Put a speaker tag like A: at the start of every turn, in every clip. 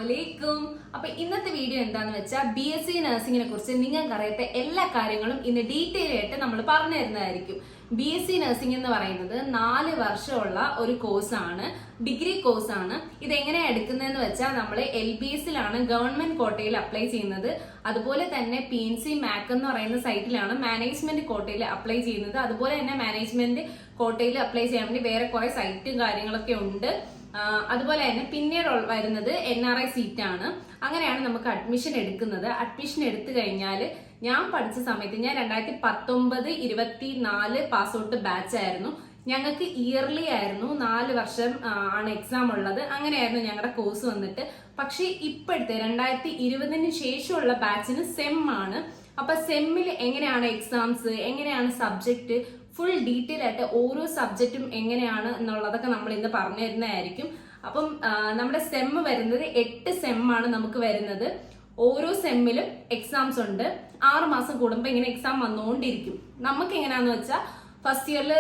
A: അസ്സലാമലൈക്കും. അപ്പൊ ഇന്നത്തെ വീഡിയോ എന്താന്ന് വെച്ചാൽ BSc നഴ്സിംഗിനെ കുറിച്ച് നിങ്ങൾക്ക് അറിയാത്ത എല്ലാ കാര്യങ്ങളും ഇന്ന് ഡീറ്റെയിൽ ആയിട്ട് നമ്മൾ പറഞ്ഞു തരുന്നതായിരിക്കും. BSc നഴ്സിംഗ് എന്ന് പറയുന്നത് 4 വർഷമുള്ള ഒരു കോഴ്സാണ്, ഡിഗ്രി കോഴ്സാണ്. ഇത് എങ്ങനെയാണ് എടുക്കുന്നതെന്ന് വെച്ചാൽ നമ്മൾ LBSലാണ് ഗവൺമെന്റ് കോട്ടയിൽ അപ്ലൈ ചെയ്യുന്നത്. അതുപോലെ തന്നെ PNC MAC എന്ന് പറയുന്ന സൈറ്റിലാണ് മാനേജ്മെന്റ് കോട്ടയിൽ അപ്ലൈ ചെയ്യുന്നത്. അതുപോലെ തന്നെ മാനേജ്മെന്റ് കോട്ടയിൽ അപ്ലൈ ചെയ്യാൻ വേണ്ടി വേറെ കുറെ സൈറ്റും കാര്യങ്ങളൊക്കെ ഉണ്ട്. അതുപോലെ തന്നെ പിന്നീട് വരുന്നത് NRI സീറ്റാണ്. അങ്ങനെയാണ് നമുക്ക് അഡ്മിഷൻ എടുക്കുന്നത്. അഡ്മിഷൻ എടുത്തു കഴിഞ്ഞാൽ ഞാൻ പഠിച്ച സമയത്ത് ഞാൻ 2019-24 പാസ് ഔട്ട് ബാച്ച് ആയിരുന്നു. ഞങ്ങൾക്ക് ഇയർലി ആയിരുന്നു, 4 വർഷം ആണ് എക്സാം ഉള്ളത്. അങ്ങനെയായിരുന്നു ഞങ്ങളുടെ കോഴ്സ് വന്നിട്ട്. പക്ഷേ ഇപ്പോഴത്തെ 2020 ശേഷമുള്ള ബാച്ചിന് സെം ആണ്. അപ്പൊ സെമ്മിൽ എങ്ങനെയാണ് എക്സാംസ്, എങ്ങനെയാണ് സബ്ജക്ട്, ഫുൾ ഡീറ്റെയിൽ ആയിട്ട് ഓരോ സബ്ജക്റ്റും എങ്ങനെയാണ് എന്നുള്ളതൊക്കെ നമ്മൾ ഇന്ന് പറഞ്ഞു തരുന്നതായിരിക്കും. അപ്പം നമ്മുടെ സെം വരുന്നത് 8 സെമ്മാണ് നമുക്ക് വരുന്നത്. ഓരോ സെമ്മിലും എക്സാംസ് ഉണ്ട്. 6 മാസം കൂടുമ്പോൾ ഇങ്ങനെ എക്സാം വന്നുകൊണ്ടിരിക്കും. നമുക്ക് എങ്ങനെയാന്ന് വെച്ചാൽ ഫസ്റ്റ് ഇയറിൽ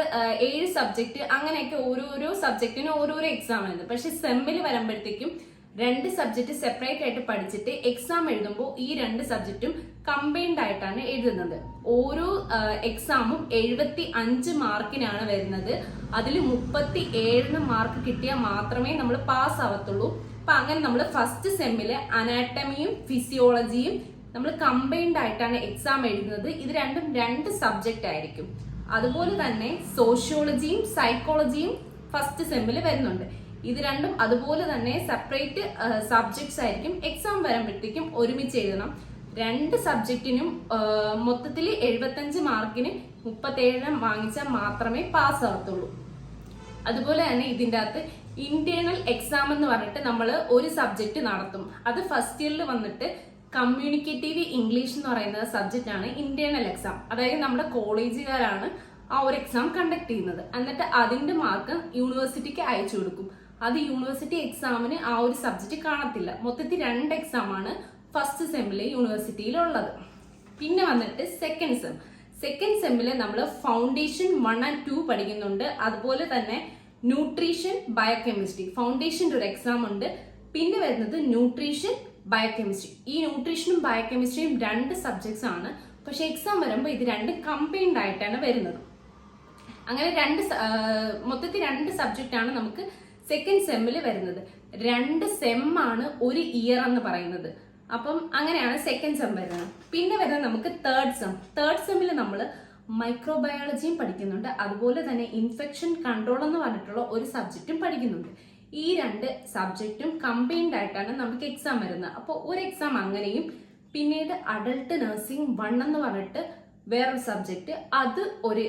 A: 7 സബ്ജക്ട്, അങ്ങനെയൊക്കെ ഓരോരോ സബ്ജക്റ്റിനും ഓരോരോ എക്സാം ആണ്. പക്ഷെ സെമ്മിൽ വരുമ്പോഴത്തേക്കും 2 സബ്ജക്ട് സെപ്പറേറ്റ് ആയിട്ട് പഠിച്ചിട്ട് എക്സാം എഴുതുമ്പോൾ ഈ 2 സബ്ജക്റ്റും കമ്പൈൻഡ് ആയിട്ടാണ് എഴുതുന്നത്. ഓരോ എക്സാമും 75 മാർക്കിനാണ് വരുന്നത്. അതിൽ 37 മാർക്ക് കിട്ടിയാൽ മാത്രമേ നമ്മൾ പാസ് ആവത്തുള്ളൂ. അപ്പൊ അങ്ങനെ നമ്മൾ ഫസ്റ്റ് സെമ്മില് അനാറ്റമിയും ഫിസിയോളജിയും നമ്മൾ കമ്പൈൻഡ് ആയിട്ടാണ് എക്സാം എഴുതുന്നത്. ഇത് രണ്ടും 2 സബ്ജക്റ്റ് ആയിരിക്കും. അതുപോലെ തന്നെ സോഷ്യോളജിയും സൈക്കോളജിയും ഫസ്റ്റ് സെമ്മിൽ വരുന്നുണ്ട്. ഇത് രണ്ടും അതുപോലെ തന്നെ സെപ്പറേറ്റ് സബ്ജക്ട്സ് ആയിരിക്കും. എക്സാം വരുമ്പോഴത്തേക്കും ഒരുമിച്ച് എഴുതണം. 2 സബ്ജക്റ്റിനും മൊത്തത്തിൽ 75 മാർക്കിന് 37 വാങ്ങിച്ചാൽ മാത്രമേ പാസ് ആവത്തുള്ളൂ. അതുപോലെ തന്നെ ഇതിൻ്റെ അകത്ത് ഇന്റേണൽ എക്സാം എന്ന് പറഞ്ഞിട്ട് നമ്മൾ ഒരു സബ്ജക്ട് നടത്തും. അത് ഫസ്റ്റ് ഇയറിൽ വന്നിട്ട് കമ്മ്യൂണിക്കേറ്റീവ് ഇംഗ്ലീഷ് എന്ന് പറയുന്ന സബ്ജക്റ്റ് ആണ് ഇന്റേണൽ എക്സാം. അതായത് നമ്മുടെ കോളേജുകാരാണ് ആ ഒരു എക്സാം കണ്ടക്ട് ചെയ്യുന്നത്. എന്നിട്ട് അതിന്റെ മാർക്ക് യൂണിവേഴ്സിറ്റിക്ക് അയച്ചു കൊടുക്കും. അത് യൂണിവേഴ്സിറ്റി എക്സാമിന് ആ ഒരു സബ്ജക്റ്റ് കാണത്തില്ല. മൊത്തത്തിൽ 2 എക്സാം ആണ് ഫസ്റ്റ് സെമ്മിലെ യൂണിവേഴ്സിറ്റിയിലുള്ളത്. പിന്നെ വന്നിട്ട് സെക്കൻഡ് സെമ്മില് നമ്മൾ ഫൗണ്ടേഷൻ 1 and 2 പഠിക്കുന്നുണ്ട്. അതുപോലെ തന്നെ ന്യൂട്രീഷൻ ബയോകെമിസ്ട്രി ഫൗണ്ടേഷൻ്റെ ഒരു എക്സാം ഉണ്ട്. പിന്നെ വരുന്നത് ന്യൂട്രീഷൻ ബയോകെമിസ്ട്രി. ഈ ന്യൂട്രീഷനും ബയോകെമിസ്ട്രിയും 2 സബ്ജക്ട്സ് ആണ്. പക്ഷെ എക്സാം വരുമ്പോൾ ഇത് 2 കമ്പൈൻഡ് ആയിട്ടാണ് വരുന്നത്. അങ്ങനെ മൊത്തത്തിൽ 2 സബ്ജക്റ്റ് ആണ് നമുക്ക് സെക്കൻഡ് സെമ്മിൽ വരുന്നത്. 2 സെമ്മാണ് ഒരു ഇയർ എന്ന് പറയുന്നത്. അപ്പം അങ്ങനെയാണ് സെക്കൻഡ് സെം വരുന്നത്. പിന്നെ വരുന്നത് നമുക്ക് തേർഡ് സെമ്മിൽ നമ്മൾ മൈക്രോബയോളജിയും പഠിക്കുന്നുണ്ട്. അതുപോലെ തന്നെ ഇൻഫെക്ഷൻ കൺട്രോൾ എന്ന് പറഞ്ഞിട്ടുള്ള ഒരു സബ്ജക്റ്റും പഠിക്കുന്നുണ്ട്. ഈ 2 സബ്ജക്റ്റും കമ്പൈൻഡ് ആയിട്ടാണ് നമുക്ക് എക്സാം വരുന്നത്. അപ്പോൾ ഒരു എക്സാം അങ്ങനെയും പിന്നീട് അഡൾട്ട് നഴ്സിംഗ് 1 എന്ന് പറഞ്ഞിട്ട് വേറൊരു സബ്ജക്ട്, അത് ഒരു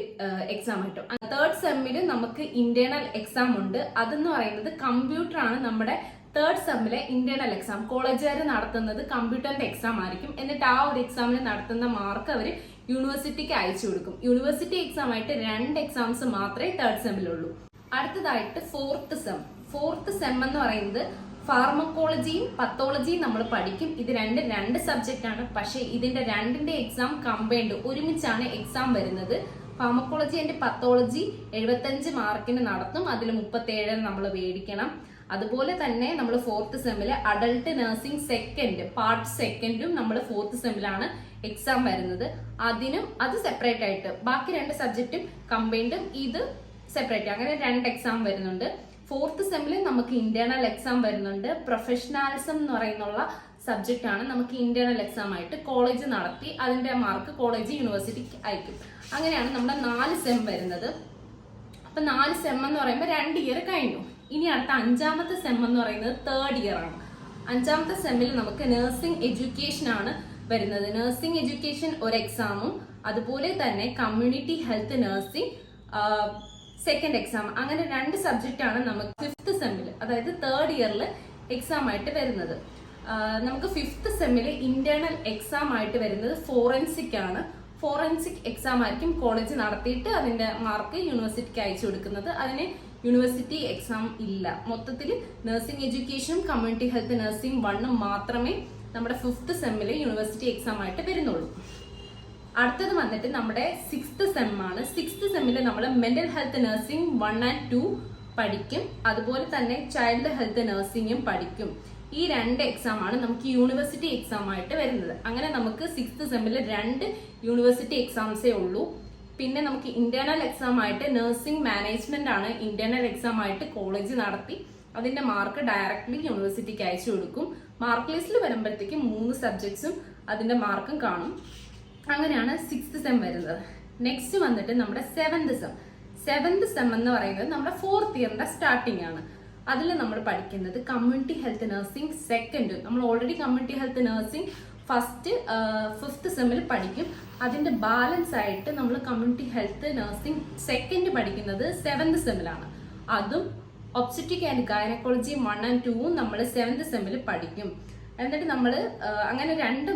A: എക്സാം ആയിട്ടും. തേർഡ് സെമ്മില് നമുക്ക് ഇന്റേണൽ എക്സാം ഉണ്ട്. അതെന്ന് പറയുന്നത് കമ്പ്യൂട്ടർ ആണ്. നമ്മുടെ തേർഡ് സെമ്മിലെ ഇന്റേണൽ എക്സാം കോളേജുകാർ നടത്തുന്നത് കമ്പ്യൂട്ടറിന്റെ എക്സാം ആയിരിക്കും. എന്നിട്ട് ആ ഒരു എക്സാമിന് നടത്തുന്ന മാർക്ക് അവർ യൂണിവേഴ്സിറ്റിക്ക് അയച്ചു കൊടുക്കും. യൂണിവേഴ്സിറ്റി എക്സാം ആയിട്ട് 2 എക്സാംസ് മാത്രമേ തേർഡ് സെമ്മിലുള്ളൂ. അടുത്തതായിട്ട് ഫോർത്ത് സെം എന്ന് പറയുന്നത് ഫാർമക്കോളജിയും പത്തോളജിയും നമ്മൾ പഠിക്കും. ഇത് 2 സബ്ജക്റ്റ് ആണ്. പക്ഷെ ഇതിന്റെ 2ന്റെ എക്സാം കമ്പൈൻഡ് ഒരുമിച്ചാണ് എക്സാം വരുന്നത്. ഫാർമക്കോളജി ആൻഡ് പത്തോളജി 75 മാർക്കിന് നടത്തും. അതിൽ 37 നമ്മൾ മേടിക്കണം. അതുപോലെ തന്നെ നമ്മൾ ഫോർത്ത് സെമ്മില് അഡൾട്ട് നഴ്സിംഗ് പാർട്ട് സെക്കൻഡും നമ്മൾ ഫോർത്ത് സെമ്മിലാണ് എക്സാം വരുന്നത്. അത് സെപ്പറേറ്റ് ആയിട്ട്, ബാക്കി 2 സബ്ജക്റ്റും കമ്പൈൻഡും ഇത് സെപ്പറേറ്റ്, അങ്ങനെ 2 എക്സാം വരുന്നുണ്ട്. ഫോർത്ത് സെമ്മിൽ നമുക്ക് ഇന്റേണൽ എക്സാം വരുന്നുണ്ട്. പ്രൊഫഷണാലിസം എന്ന് പറയുന്നുള്ള സബ്ജക്റ്റ് ആണ് നമുക്ക് ഇന്റേണൽ എക്സാം ആയിട്ട് കോളേജ് നടത്തി അതിന്റെ മാർക്ക് കോളേജ് യൂണിവേഴ്സിറ്റിക്ക് അയക്കും. അങ്ങനെയാണ് നമ്മുടെ 4 സെം വരുന്നത്. അപ്പൊ 4 സെം എന്ന് പറയുമ്പോൾ 2 ഇയർ കഴിഞ്ഞു. ഇനി അടുത്ത 5ാമത്തെ സെം എന്ന് പറയുന്നത് തേർഡ് ഇയർ ആണ്. 5ാമത്തെ സെമ്മിൽ നമുക്ക് നഴ്സിംഗ് എഡ്യൂക്കേഷൻ ആണ് വരുന്നത്. നഴ്സിംഗ് എഡ്യൂക്കേഷൻ ഒരു എക്സാമും അതുപോലെ തന്നെ community health nursing second exam, അങ്ങനെ 2 സബ്ജക്റ്റ് ആണ് നമുക്ക് 5th സെമ്മിൽ, അതായത് തേർഡ് ഇയറിൽ എക്സാം ആയിട്ട് വരുന്നത്. നമുക്ക് 5th സെമ്മിൽ ഇന്റേണൽ എക്സാം ആയിട്ട് വരുന്നത് ഫോറൻസിക് ആണ്. ഫോറൻസിക് എക്സാം ആയിരിക്കും കോളേജ് നടത്തിയിട്ട് അതിന്റെ മാർക്ക് യൂണിവേഴ്സിറ്റിക്ക് അയച്ചു കൊടുക്കുന്നത്. അതിന് യൂണിവേഴ്സിറ്റി എക്സാം ഇല്ല. മൊത്തത്തിൽ നഴ്സിംഗ് എഡ്യൂക്കേഷനും കമ്മ്യൂണിറ്റി ഹെൽത്ത് നഴ്സിംഗ് 1 മാത്രമേ നമ്മുടെ 5th സെമ്മിൽ യൂണിവേഴ്സിറ്റി എക്സാം ആയിട്ട് വരുന്നുള്ളൂ. അടുത്തത് വന്നിട്ട് നമ്മുടെ 6th സെം ആണ്. 6th സെമ്മിൽ നമ്മൾ മെന്റൽ ഹെൽത്ത് നഴ്സിംഗ് 1 and 2 പഠിക്കും. അതുപോലെ തന്നെ ചൈൽഡ് ഹെൽത്ത് നഴ്സിംഗും പഠിക്കും. ഈ 2 എക്സാം ആണ് നമുക്ക് യൂണിവേഴ്സിറ്റി എക്സാം ആയിട്ട് വരുന്നത്. അങ്ങനെ നമുക്ക് 6th സെമ്മിൽ 2 യൂണിവേഴ്സിറ്റി എക്സാംസേ ഉള്ളൂ. പിന്നെ നമുക്ക് ഇന്റേണൽ എക്സാം ആയിട്ട് നഴ്സിംഗ് മാനേജ്മെന്റ് ആണ് ഇന്റേണൽ എക്സാം ആയിട്ട് കോളേജ് നടത്തി അതിന്റെ മാർക്ക് ഡയറക്ട്ലി യൂണിവേഴ്സിറ്റിക്ക് അയച്ചു കൊടുക്കും. മാർക്ക് ലിസ്റ്റിൽ വരുമ്പോഴത്തേക്കും 3 സബ്ജക്ട്സും അതിന്റെ മാർക്കും കാണും. അങ്ങനെയാണ് 6th സെം വരുന്നത്. നെക്സ്റ്റ് വന്നിട്ട് നമ്മുടെ 7th സെം എന്ന് പറയുന്നത് നമ്മുടെ 4th ഇയറിന്റെ സ്റ്റാർട്ടിംഗ് ആണ്. അതിൽ നമ്മൾ പഠിക്കുന്നത് കമ്മ്യൂണിറ്റി ഹെൽത്ത് നഴ്സിംഗ് സെക്കൻഡ്. നമ്മൾ already community health nursing first 5th സെമ്മിൽ പഠിക്കും. അതിന്റെ ബാലൻസ് ആയിട്ട് നമ്മൾ കമ്മ്യൂണിറ്റി ഹെൽത്ത് നഴ്സിംഗ് സെക്കൻഡ് പഠിക്കുന്നത് 7th സെമ്മിലാണ്. അതും ഒബ്സ്റ്ററ്റിക് ആൻഡ് ഗൈനക്കോളജി 1 and 2 നമ്മൾ 7th സെമ്മിൽ പഠിക്കും. എന്നിട്ട് നമ്മൾ അങ്ങനെ 2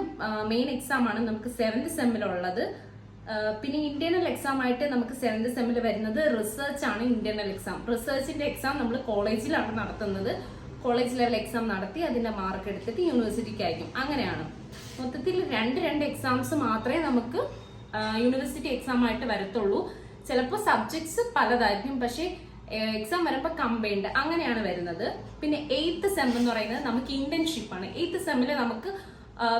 A: മെയിൻ എക്സാം ആണ് നമുക്ക് 7th സെമ്മിലുള്ളത്. പിന്നെ ഇന്റേണൽ എക്സാം ആയിട്ട് നമുക്ക് 7th സെമ്മിൽ വരുന്നത് റിസർച്ച് ആണ്. ഇന്റേണൽ എക്സാം, റിസർച്ചിന്റെ എക്സാം നമ്മൾ കോളേജിലാണ് നടത്തുന്നത്. കോളേജ് ലെവൽ എക്സാം നടത്തി അതിന്റെ മാർക്ക് എടുത്തിട്ട് യൂണിവേഴ്സിറ്റിക്ക് അയക്കും. അങ്ങനെയാണ് മൊത്തത്തിൽ 2 എക്സാംസ് മാത്രമേ നമുക്ക് യൂണിവേഴ്സിറ്റി എക്സാം ആയിട്ട് വരത്തുള്ളൂ. ചിലപ്പോൾ സബ്ജക്ട്സ് പലതായിരിക്കും, പക്ഷേ എക്സാം വരുമ്പോൾ കമ്പൈൻഡ് അങ്ങനെയാണ് വരുന്നത്. പിന്നെ 8th സെം എന്ന് പറയുന്നത് നമുക്ക് ഇന്റേൺഷിപ്പ് ആണ്. 8th സെമ്മിൽ നമുക്ക്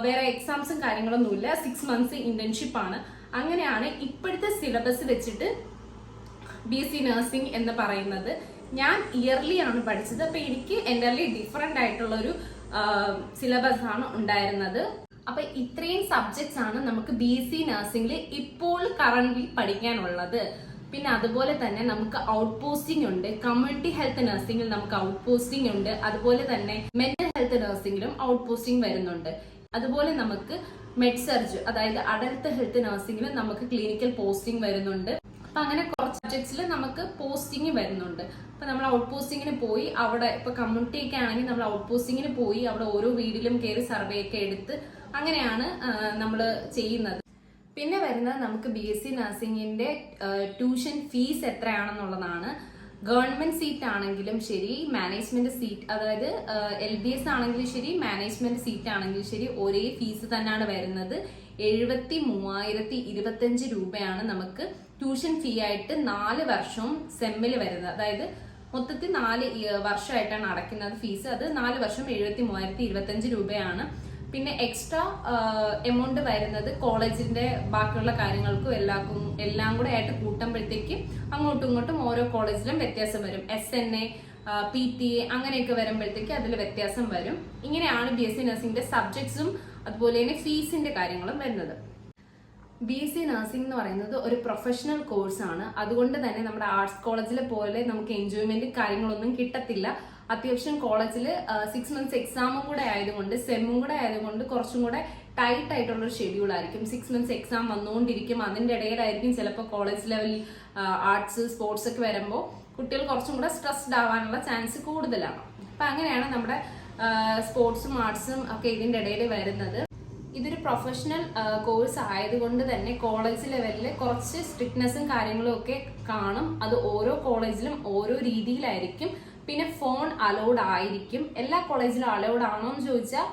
A: വേറെ എക്സാംസും കാര്യങ്ങളൊന്നുമില്ല, 6 months ഇന്റേൺഷിപ്പ് ആണ്. അങ്ങനെയാണ് ഇപ്പോഴത്തെ സിലബസ് വെച്ചിട്ട് BSc നഴ്സിംഗ് എന്ന് പറയുന്നത്. ഞാൻ ഇയർലി ആണ് പഠിച്ചത്, അപ്പൊ എനിക്ക് എൻ്റർലി ഡിഫറെന്റ് ആയിട്ടുള്ള ഒരു സിലബസ് ആണ് ഉണ്ടായിരുന്നത്. അപ്പൊ ഇത്രയും സബ്ജക്ട്സ് ആണ് നമുക്ക് BSc നഴ്സിംഗിൽ ഇപ്പോൾ കറന്റ് പഠിക്കാനുള്ളത്. പിന്നെ അതുപോലെ തന്നെ നമുക്ക് ഔട്ട് പോസ്റ്റിംഗ് ഉണ്ട്. കമ്മ്യൂണിറ്റി ഹെൽത്ത് നഴ്സിംഗിൽ നമുക്ക് ഔട്ട് പോസ്റ്റിംഗ് ഉണ്ട്. അതുപോലെ തന്നെ മെന്റൽ ഹെൽത്ത് നഴ്സിംഗിലും ഔട്ട് പോസ്റ്റിംഗ് വരുന്നുണ്ട്. അതുപോലെ നമുക്ക് മെഡ് സർജ്, അതായത് അഡൽട്ട് ഹെൽത്ത് നഴ്സിംഗിൽ നമുക്ക് ക്ലിനിക്കൽ പോസ്റ്റിംഗ് വരുന്നുണ്ട്. അപ്പൊ അങ്ങനെ കുറച്ച് സബ്ജക്ട്സിൽ നമുക്ക് പോസ്റ്റിംഗ് വരുന്നുണ്ട്. അപ്പൊ നമ്മൾ ഔട്ട് പോസ്റ്റിങ്ങിന് പോയി അവിടെ, ഇപ്പൊ കമ്മ്യൂണിറ്റി ഒക്കെ ആണെങ്കിൽ നമ്മൾ ഔട്ട് പോസ്റ്റിങ്ങിന് പോയി അവിടെ ഓരോ വീട്ടിലും കയറി സർവേ ഒക്കെ എടുത്ത് അങ്ങനെയാണ് നമ്മൾ ചെയ്യുന്നത്. പിന്നെ വരുന്നത് നമുക്ക് BSc നഴ്സിംഗിന്റെ ട്യൂഷൻ ഫീസ് എത്രയാണെന്നുള്ളതാണ്. ഗവൺമെന്റ് സീറ്റ് ആണെങ്കിലും ശരി, മാനേജ്മെന്റ് സീറ്റ്, അതായത് LBS ആണെങ്കിലും ശരി, മാനേജ്മെന്റ് സീറ്റ് ആണെങ്കിലും ശരി, ഒരേ ഫീസ് തന്നെയാണ് വരുന്നത്. 73,025 രൂപയാണ് നമുക്ക് ട്യൂഷൻ ഫീ ആയിട്ട് 4 വർഷവും സെമ്മിൽ വരുന്നത്. അതായത് മൊത്തത്തിൽ 4 വർഷമായിട്ടാണ് അടയ്ക്കുന്നത് ഫീസ്. അത് 4 വർഷം 73,025 രൂപയാണ്. പിന്നെ എക്സ്ട്രാ എമൗണ്ട് വരുന്നത് കോളേജിന്റെ ബാക്കിയുള്ള കാര്യങ്ങൾക്കും എല്ലാം കൂടെ ആയിട്ട് കൂട്ടുമ്പോഴത്തേക്ക് അങ്ങോട്ടും ഇങ്ങോട്ടും ഓരോ കോളേജിലും വ്യത്യാസം വരും. SNA, PTA അങ്ങനെയൊക്കെ വരുമ്പോഴത്തേക്ക് അതിൽ വ്യത്യാസം വരും. ഇങ്ങനെയാണ് BSc നഴ്സിംഗിന്റെ സബ്ജക്ട്സും അതുപോലെ തന്നെ ഫീസിന്റെ കാര്യങ്ങളും വരുന്നത്. BSc നഴ്സിംഗ് എന്ന് പറയുന്നത് ഒരു പ്രൊഫഷണൽ കോഴ്സാണ്. അതുകൊണ്ട് തന്നെ നമ്മുടെ ആർട്സ് കോളേജിലെ പോലെ നമുക്ക് എൻജോയ്മെന്റ് കാര്യങ്ങളൊന്നും കിട്ടത്തില്ല. അത്യാവശ്യം കോളേജിൽ 6 months എക്സാമും കൂടെ ആയതുകൊണ്ട്, സെമ്മും കൂടെ ആയതുകൊണ്ട് കുറച്ചും കൂടെ ടൈറ്റ് ആയിട്ടുള്ള ഒരു ഷെഡ്യൂൾ ആയിരിക്കും. 6 months എക്സാം വന്നുകൊണ്ടിരിക്കും. അതിന്റെ ഇടയിലായിരിക്കും ചിലപ്പോൾ കോളേജ് ലെവൽ ആർട്സ് സ്പോർട്സ് ഒക്കെ വരുമ്പോൾ കുട്ടികൾ കുറച്ചും കൂടെ സ്ട്രെസ്ഡ് ആവാനുള്ള ചാൻസ് കൂടുതലാണ്. അപ്പൊ അങ്ങനെയാണ് നമ്മുടെ സ്പോർട്സും ആർട്സും ഒക്കെ ഇതിന്റെ ഇടയിൽ വരുന്നത്. ഇതൊരു പ്രൊഫഷണൽ കോഴ്സ് ആയതുകൊണ്ട് തന്നെ കോളേജ് ലെവലിൽ കുറച്ച് സ്ട്രിക്ട്നെസ്സും കാര്യങ്ങളും ഒക്കെ കാണും. അത് ഓരോ കോളേജിലും ഓരോ രീതിയിലായിരിക്കും. പിന്നെ ഫോൺ അലൗഡ് ആയിരിക്കും. എല്ലാ കോളേജിലും അലൗഡ് ആണോ എന്ന് ചോദിച്ചാൽ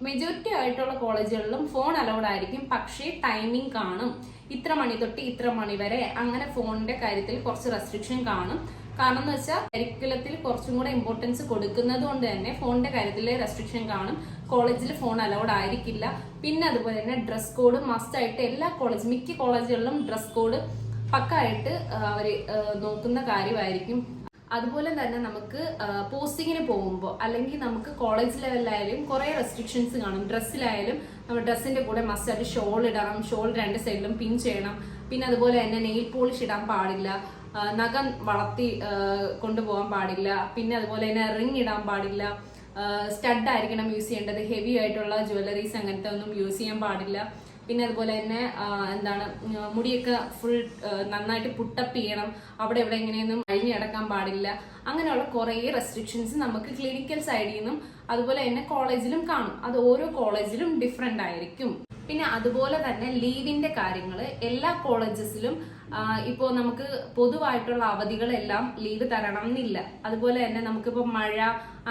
A: മെജോറിറ്റി ആയിട്ടുള്ള കോളേജുകളിലും ഫോൺ അലൗഡ് ആയിരിക്കും. പക്ഷേ ടൈമിംഗ് കാണും, ഇത്ര മണി തൊട്ട് ഇത്ര മണി വരെ. അങ്ങനെ ഫോണിന്റെ കാര്യത്തിൽ കുറച്ച് റെസ്ട്രിക്ഷൻ കാണും. കാരണം എന്ന് വെച്ചാൽ കരിക്കുലത്തിൽ കുറച്ചും കൂടെ ഇമ്പോർട്ടൻസ് കൊടുക്കുന്നത് കൊണ്ട് തന്നെ ഫോണിന്റെ കാര്യത്തിൽ റെസ്ട്രിക്ഷൻ കാണും. കോളേജിൽ ഫോൺ അലൗഡ് ആയിരിക്കില്ല. പിന്നെ അതുപോലെ തന്നെ ഡ്രസ് കോഡ് മസ്റ്റ് ആയിട്ട് എല്ലാ കോളേജ്, മിക്ക കോളേജുകളിലും ഡ്രസ് കോഡ് പക്കായിട്ട് അവര് നോക്കുന്ന കാര്യമായിരിക്കും. അതുപോലെ തന്നെ നമുക്ക് പോസ്റ്റിങ്ങിന് പോകുമ്പോൾ അല്ലെങ്കിൽ നമുക്ക് കോളേജ് ലെവലിലായാലും കുറെ റെസ്ട്രിക്ഷൻസ് കാണും. ഡ്രസ്സിലായാലും നമ്മൾ ഡ്രസ്സിന്റെ കൂടെ മസ്റ്റ് ആയിട്ട് ഷോൾ ഇടണം, ഷോൾ 2 സൈഡിലും പിൻ ചെയ്യണം. പിന്നെ അതുപോലെ തന്നെ നെയിൽ പോളിഷ് ഇടാൻ പാടില്ല, നഖം വളർത്തി കൊണ്ടുപോകാൻ പാടില്ല. പിന്നെ അതുപോലെ തന്നെ റിങ് ഇടാൻ പാടില്ല, സ്റ്റഡ് ആയിരിക്കണം യൂസ് ചെയ്യേണ്ടത്. ഹെവി ആയിട്ടുള്ള ജ്വല്ലറീസ് അങ്ങനത്തെ ഒന്നും യൂസ് ചെയ്യാൻ പാടില്ല. പിന്നെ അതുപോലെ തന്നെ മുടിയൊക്കെ ഫുൾ നന്നായിട്ട് പുട്ടപ്പ് ചെയ്യണം. അവിടെ എവിടെ എങ്ങനെയൊന്നും അഴിഞ്ഞു കിടക്കാൻ പാടില്ല. അങ്ങനെയുള്ള കുറേ റെസ്ട്രിക്ഷൻസ് നമുക്ക് ക്ലിനിക്കൽ സൈഡിൽ നിന്നും അതുപോലെ തന്നെ കോളേജിലും കാണും. അത് ഓരോ കോളേജിലും ഡിഫറെന്റ് ആയിരിക്കും. പിന്നെ അതുപോലെ തന്നെ ലീവിന്റെ കാര്യങ്ങൾ എല്ലാ കോളേജസിലും ഇപ്പോൾ നമുക്ക് പൊതുവായിട്ടുള്ള അവധികളെല്ലാം ലീവ് തരണം എന്നില്ല. അതുപോലെ തന്നെ നമുക്കിപ്പോൾ മഴ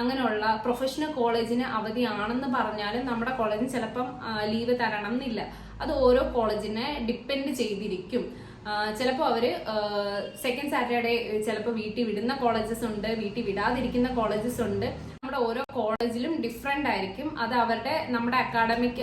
A: അങ്ങനെയുള്ള പ്രൊഫഷണൽ കോളേജിന് അവധിയാണെന്ന് പറഞ്ഞാലും നമ്മുടെ കോളേജിന് ചിലപ്പം ലീവ് തരണം എന്നില്ല. അത് ഓരോ കോളേജിനെ ഡിപ്പെൻഡ് ചെയ്തിരിക്കും. ചിലപ്പോൾ അവര് സെക്കൻഡ് സാറ്റർഡേ ചിലപ്പോൾ വീട്ടിൽ വിടുന്ന കോളേജസ് ഉണ്ട്, വീട്ടിൽ വിടാതിരിക്കുന്ന കോളേജസ് ഉണ്ട്. നമ്മുടെ ഓരോ കോളേജിലും ഡിഫറെന്റ് ആയിരിക്കും. അത് അവരുടെ നമ്മുടെ അക്കാഡമിക്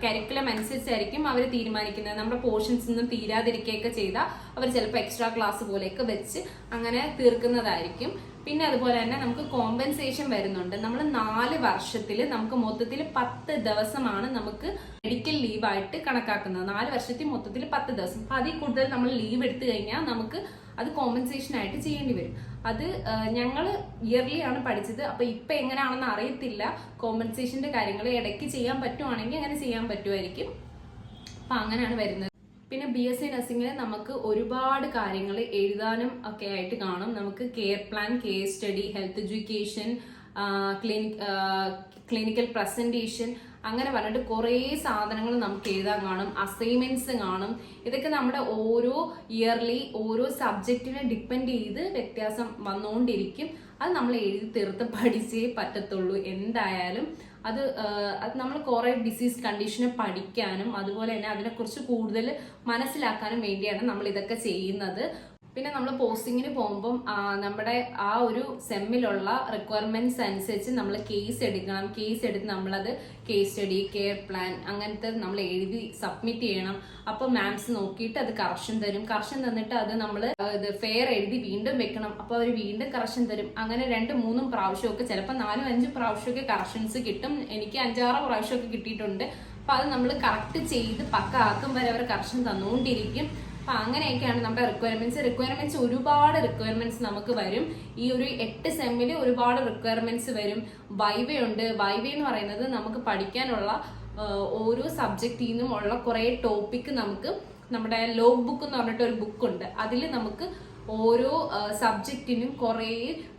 A: കരിക്കുലം അനുസരിച്ചായിരിക്കും അവർ തീരുമാനിക്കുന്നത്. നമ്മുടെ പോർഷൻസ് ഒന്നും തീരാതിരിക്കുകയൊക്കെ ചെയ്താൽ അവർ ചിലപ്പോൾ എക്സ്ട്രാ ക്ലാസ് പോലെയൊക്കെ വെച്ച് അങ്ങനെ തീർക്കുന്നതായിരിക്കും. പിന്നെ അതുപോലെ തന്നെ നമുക്ക് കോമ്പൻസേഷൻ വരുന്നുണ്ട്. നമ്മൾ 4 വർഷത്തിൽ നമുക്ക് മൊത്തത്തിൽ 10 ദിവസമാണ് നമുക്ക് മെഡിക്കൽ ലീവായിട്ട് കണക്കാക്കുന്നത്. 4 വർഷത്തിൽ മൊത്തത്തിൽ 10 ദിവസം. അപ്പൊ അതിൽ കൂടുതൽ നമ്മൾ ലീവ് എടുത്തു കഴിഞ്ഞാൽ നമുക്ക് അത് കോമ്പൻസേഷൻ ആയിട്ട് ചെയ്യേണ്ടി വരും. അത് ഞങ്ങൾ ഇയർലി ആണ് പഠിച്ചത്. അപ്പൊ ഇപ്പൊ എങ്ങനെയാണെന്ന് അറിയത്തില്ല. കോമ്പൻസേഷന്റെ കാര്യങ്ങൾ ഇടയ്ക്ക് ചെയ്യാൻ പറ്റുവാണെങ്കിൽ അങ്ങനെ ചെയ്യാൻ പറ്റുമായിരിക്കും. അപ്പൊ അങ്ങനെയാണ് വരുന്നത്. പിന്നെ BSc നഴ്സിംഗിൽ നമുക്ക് ഒരുപാട് കാര്യങ്ങൾ എഴുതാനും ഒക്കെ ആയിട്ട് കാണും. നമുക്ക് care plan, case study, health education, clinical presentation, അങ്ങനെ പറഞ്ഞിട്ട് കുറേ സാധനങ്ങൾ നമുക്ക് എഴുതാൻ കാണും. അസൈൻമെന്റ്സ് കാണും. ഇതൊക്കെ നമ്മുടെ ഓരോ ഇയർലി ഓരോ സബ്ജക്റ്റിനെ ഡിപ്പെൻഡ് ചെയ്ത് വ്യത്യാസം വന്നുകൊണ്ടിരിക്കും. അത് നമ്മൾ എഴുതി തീർത്ത് പഠിച്ചേ പറ്റത്തുള്ളൂ എന്തായാലും. അത് നമ്മൾ കുറെ ഡിസീസ് കണ്ടീഷനെ പഠിക്കാനും അതുപോലെ തന്നെ അതിനെക്കുറിച്ച് കൂടുതൽ മനസ്സിലാക്കാനും വേണ്ടിയാണ് നമ്മൾ ഇതൊക്കെ ചെയ്യുന്നത്. പിന്നെ നമ്മൾ പോസ്റ്റിങ്ങിന് പോകുമ്പം നമ്മുടെ ആ ഒരു സെമ്മിലുള്ള റിക്വയർമെന്റ്സ് അനുസരിച്ച് നമ്മൾ കേസ് എടുക്കണം. കേസ് എടുത്ത് നമ്മളത് കേസ് സ്റ്റഡി, കെയർ പ്ലാൻ അങ്ങനത്തെ നമ്മൾ എഴുതി സബ്മിറ്റ് ചെയ്യണം. അപ്പൊ മാംസ് നോക്കിയിട്ട് അത് കറക്ഷൻ തരും. കറക്ഷൻ തന്നിട്ട് അത് നമ്മൾ ഫെയർ എഴുതി വീണ്ടും വെക്കണം. അപ്പൊ അവർ വീണ്ടും കറക്ഷൻ തരും. അങ്ങനെ 2-3 പ്രാവശ്യമൊക്കെ, ചിലപ്പോൾ 4-5 പ്രാവശ്യമൊക്കെ കറക്ഷൻസ് കിട്ടും. എനിക്ക് 5-6 പ്രാവശ്യമൊക്കെ കിട്ടിയിട്ടുണ്ട്. അപ്പൊ അത് നമ്മൾ കറക്റ്റ് ചെയ്ത് പക്ക ആക്കും വരെ അവർ കറക്ഷൻ തന്നുകൊണ്ടിരിക്കും. അപ്പൊ അങ്ങനെയൊക്കെയാണ് നമ്മുടെ റിക്വയർമെന്റ്സ്. ഒരുപാട് റിക്വയർമെന്റ്സ് നമുക്ക് വരും. ഈ ഒരു 8 സെമ്മില് ഒരുപാട് റിക്വയർമെന്റ്സ് വരും. വൈവയുണ്ട്. വൈവ എന്ന് പറയുന്നത് നമുക്ക് പഠിക്കാനുള്ള ഓരോ സബ്ജക്റ്റിൽ നിന്നും ഉള്ള കുറെ ടോപ്പിക് നമുക്ക് നമ്മുടെ ലോഗ് ബുക്ക് എന്ന് പറഞ്ഞിട്ട് ഒരു ബുക്കുണ്ട്. അതിൽ നമുക്ക് ഓരോ സബ്ജക്റ്റിനും കുറെ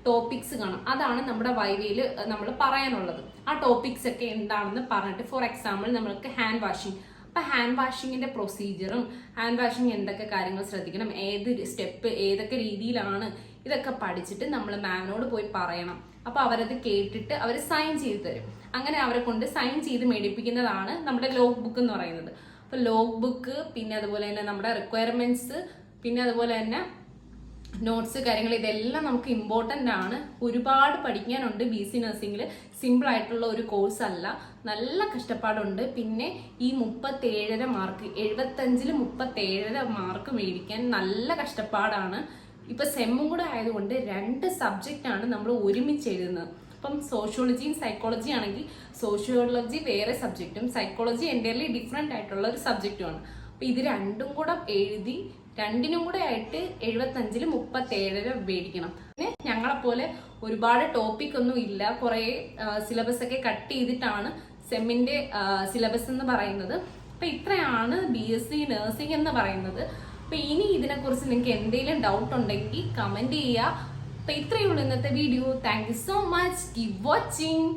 A: ടോപ്പിക്സ് കാണും. അതാണ് നമ്മുടെ വൈവയിൽ നമ്മൾ പറയാനുള്ളത്. ആ ടോപ്പിക്സ് ഒക്കെ എന്താണെന്ന് പറഞ്ഞിട്ട്, ഫോർ എക്സാമ്പിൾ നമ്മൾക്ക് ഹാൻഡ് വാഷിംഗ്. അപ്പൊ ഹാൻഡ് വാഷിങ്ങിന്റെ പ്രൊസീജിയറും ഹാൻഡ് വാഷിങ് എന്തൊക്കെ കാര്യങ്ങൾ ശ്രദ്ധിക്കണം, ഏത് സ്റ്റെപ്പ് ഏതൊക്കെ രീതിയിലാണ്, ഇതൊക്കെ പഠിച്ചിട്ട് നമ്മൾ മാമിനോട് പോയി പറയണം. അപ്പൊ അവരത് കേട്ടിട്ട് അവർ സൈൻ ചെയ്ത് തരും. അങ്ങനെ അവരെ കൊണ്ട് സൈൻ ചെയ്ത് മേടിപ്പിക്കുന്നതാണ് നമ്മുടെ ലോഗ് ബുക്ക് എന്ന് പറയുന്നത്. അപ്പൊ ലോഗ് ബുക്ക്, പിന്നെ അതുപോലെ തന്നെ നമ്മുടെ റിക്വയർമെന്റ്സ്, പിന്നെ അതുപോലെ തന്നെ നോട്ട്സ് കാര്യങ്ങൾ, ഇതെല്ലാം നമുക്ക് ഇമ്പോർട്ടൻ്റ് ആണ്. ഒരുപാട് പഠിക്കാനുണ്ട്. BSc നഴ്സിംഗിൽ സിമ്പിൾ ആയിട്ടുള്ള ഒരു കോഴ്സ് അല്ല, നല്ല കഷ്ടപ്പാടുണ്ട്. പിന്നെ ഈ 37.5 മാർക്ക്, 75-ൽ 37 മാർക്ക് മേടിക്കാൻ നല്ല കഷ്ടപ്പാടാണ്. ഇപ്പൊ സെമ്മും കൂടെ ആയതുകൊണ്ട് 2 സബ്ജക്റ്റ് ആണ് നമ്മൾ ഒരുമിച്ച് എഴുതുന്നത്. ഇപ്പം സോഷ്യോളജിയും സൈക്കോളജി ആണെങ്കിൽ സോഷ്യോളജി വേറെ സബ്ജക്റ്റും സൈക്കോളജി എൻ്റയർലി ഡിഫറെൻ്റ് ആയിട്ടുള്ള ഒരു സബ്ജക്റ്റുമാണ്. അപ്പൊ ഇത് രണ്ടും കൂടെ എഴുതി 2നും കൂടെ ആയിട്ട് 75-ൽ 37 മേടിക്കണം. പിന്നെ ഞങ്ങളെപ്പോലെ ഒരുപാട് ടോപ്പിക് ഒന്നും ഇല്ല. കുറെ സിലബസ് ഒക്കെ കട്ട് ചെയ്തിട്ടാണ് സെമ്മിന്റെ സിലബസ് എന്ന് പറയുന്നത്. അപ്പൊ ഇത്രയാണ് BSc നഴ്സിംഗ് എന്ന് പറയുന്നത്. അപ്പൊ ഇനി ഇതിനെക്കുറിച്ച് നിങ്ങൾക്ക് എന്തെങ്കിലും ഡൗട്ട് ഉണ്ടെങ്കിൽ കമന്റ് ചെയ്യുക. അപ്പൊ ഇത്രയേ ഉള്ളൂ ഇന്നത്തെ video. Thank you so much. Keep watching.